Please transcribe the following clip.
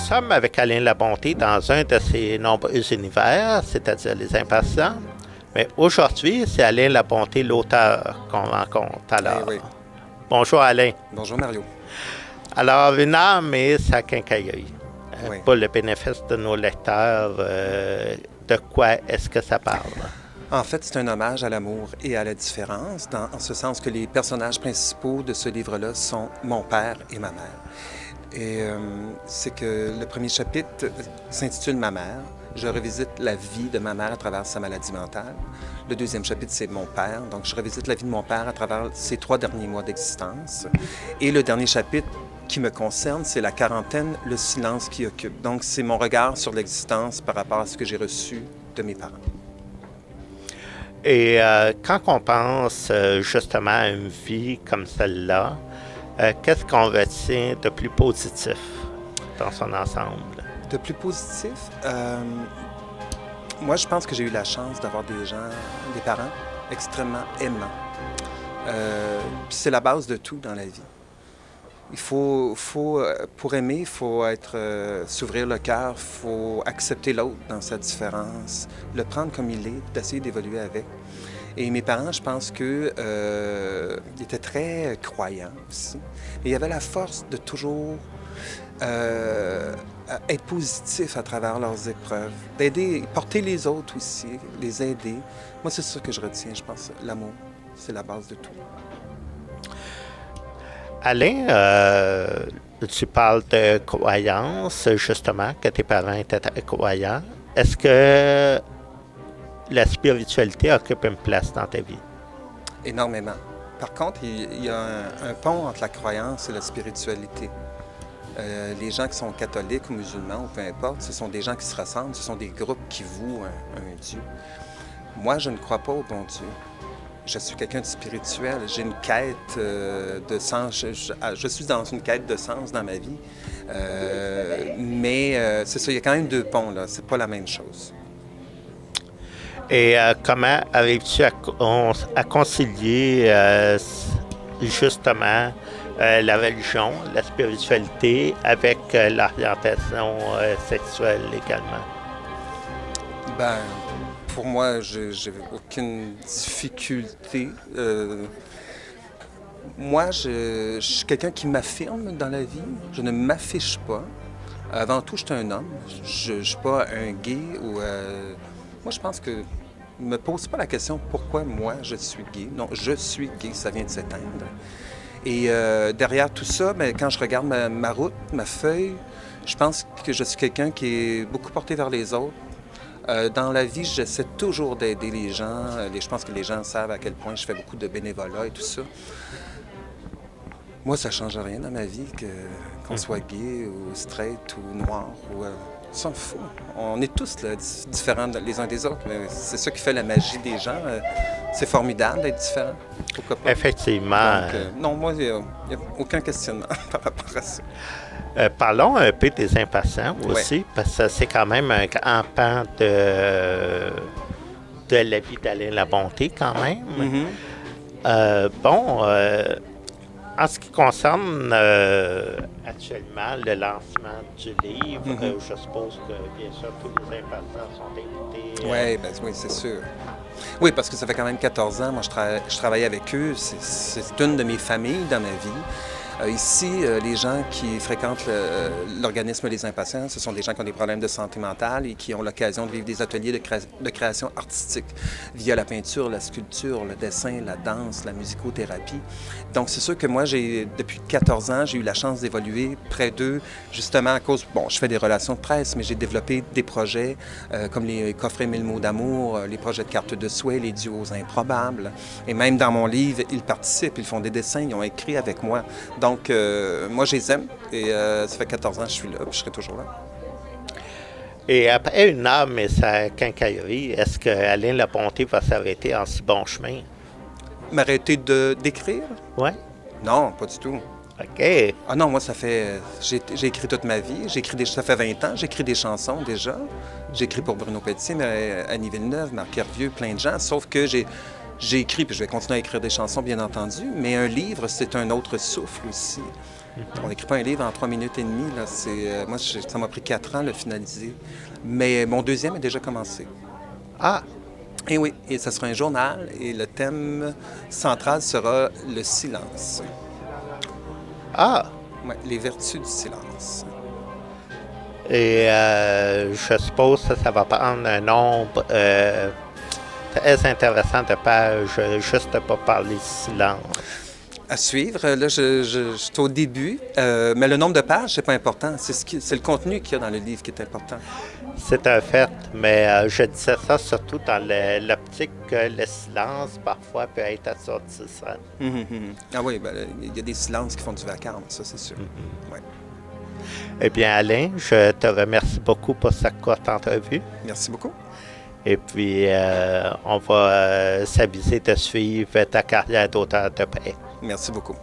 sommes avec Alain Labonté dans un de ses nombreux univers, c'est-à-dire les impatients. Mais aujourd'hui, c'est Alain Labonté, l'auteur, qu'on rencontre. Alors, oui. Bonjour Alain. Bonjour Mario. Alors, une âme et sa quincaillerie. Oui. Pour le bénéfice de nos lecteurs, de quoi est-ce que ça parle? En fait, c'est un hommage à l'amour et à la différence, en ce sens que les personnages principaux de ce livre-là sont mon père et ma mère. Et c'est que le premier chapitre s'intitule Ma mère. Je revisite la vie de ma mère à travers sa maladie mentale. Le deuxième chapitre, c'est mon père. Donc, je revisite la vie de mon père à travers ses 3 derniers mois d'existence. Et le dernier chapitre qui me concerne, c'est la quarantaine, le silence qui occupe. Donc, c'est mon regard sur l'existence par rapport à ce que j'ai reçu de mes parents. Et quand on pense justement à une vie comme celle-là, qu'est-ce qu'on retient de plus positif dans son ensemble? De plus positif? Moi, je pense que j'ai eu la chance d'avoir des parents extrêmement aimants. Puis c'est la base de tout dans la vie. Pour aimer, il faut s'ouvrir le cœur, il faut accepter l'autre dans sa différence, le prendre comme il est, d'essayer d'évoluer avec. Et mes parents, je pense qu'ils étaient très croyants aussi. Et il y avait la force de toujours être positif à travers leurs épreuves, d'aider, porter les autres aussi, les aider. Moi, c'est ça que je retiens, je pense. L'amour, c'est la base de tout. Alain, tu parles de croyance, justement, que tes parents étaient croyants. Est-ce que la spiritualité occupe une place dans ta vie? Énormément. Par contre, il y a un pont entre la croyance et la spiritualité. Les gens qui sont catholiques ou musulmans, ou peu importe, ce sont des gens qui se ressemblent, ce sont des groupes qui vouent un Dieu. Moi, je ne crois pas au bon Dieu. Je suis quelqu'un de spirituel. J'ai une quête de sens. Je suis dans une quête de sens dans ma vie. Mais c'est ça, il y a quand même 2 ponts, là. C'est pas la même chose. Et comment arrives-tu à concilier justement la religion, la spiritualité avec l'orientation sexuelle également? Ben, pour moi, j'ai aucune difficulté. Moi, je suis quelqu'un qui m'affirme dans la vie. Je ne m'affiche pas. Avant tout, je suis un homme. Je ne suis pas un gay ou... Moi, je pense que... Ne me pose pas la question pourquoi moi je suis gay. Non, je suis gay, ça vient de s'éteindre. Et derrière tout ça, bien, quand je regarde ma route, ma feuille, je pense que je suis quelqu'un qui est beaucoup porté vers les autres. Dans la vie, j'essaie toujours d'aider les gens. Je pense que les gens savent à quel point je fais beaucoup de bénévolat et tout ça. Moi, ça ne change rien dans ma vie qu'on soit gay ou straight ou noir ou... On s'en fout. On est tous là, différents les uns des autres. C'est ça qui fait la magie des gens. C'est formidable d'être différent. Pourquoi pas? Effectivement. Donc, non, moi, il n'y a aucun questionnement par rapport à ça. Parlons un peu des impatients aussi, ouais. Parce que c'est quand même un grand pan de la vie d'Alain Labonté quand même. Mm-hmm. En ce qui concerne actuellement le lancement du livre, je suppose que, bien sûr, tous les impatients sont invités. Oui, c'est sûr. Oui, parce que ça fait quand même 14 ans. Moi, je travaille avec eux. C'est une de mes familles dans ma vie. Ici, les gens qui fréquentent l'organisme Les Impatients, ce sont des gens qui ont des problèmes de santé mentale et qui ont l'occasion de vivre des ateliers de création artistique via la peinture, la sculpture, le dessin, la danse, la musicothérapie. Donc, c'est sûr que moi, depuis 14 ans, j'ai eu la chance d'évoluer près d'eux, justement à cause... Bon, je fais des relations de presse, mais j'ai développé des projets comme les coffrets 1000 mots d'amour, les projets de cartes de souhait, les duos improbables. Et même dans mon livre, ils participent, ils font des dessins, ils ont écrit avec moi. Donc, moi, je les aime et ça fait 14 ans que je suis là, puis je serai toujours là. Et après une âme et sa quincaillerie, est-ce que Alain Labonté va s'arrêter en si bon chemin? M'arrêter d'écrire? Oui. Non, pas du tout. OK. Ah non, moi, ça fait... J'ai écrit toute ma vie. Ça fait 20 ans. J'écris des chansons déjà. J'ai écrit pour Bruno Pelletier, Annie Villeneuve, Marc Hervieux, plein de gens. Sauf que j'ai écrit, puis je vais continuer à écrire des chansons, bien entendu. Mais un livre, c'est un autre souffle aussi. On n'écrit pas un livre en 3 minutes et demie. Là. Moi, ça m'a pris 4 ans de le finaliser. Mais mon deuxième a déjà commencé. Ah, Et oui, et ça sera un journal et le thème central sera le silence. ah. Ouais, les vertus du silence. Et je suppose que ça va prendre un nombre très intéressant de pages juste pour parler silence. À suivre. Là, je suis au début, mais le nombre de pages, c'est pas important. C'est le contenu qu'il y a dans le livre qui est important. C'est un fait, mais je disais ça surtout dans l'optique que le silence parfois peut être assourdissant. Ah oui, ben, il y a des silences qui font du vacarme, ça c'est sûr. Ouais. Eh bien, Alain, je te remercie beaucoup pour cette courte entrevue. Merci beaucoup. Et puis, on va s'aviser de suivre ta carrière d'auteur de près. Merci beaucoup.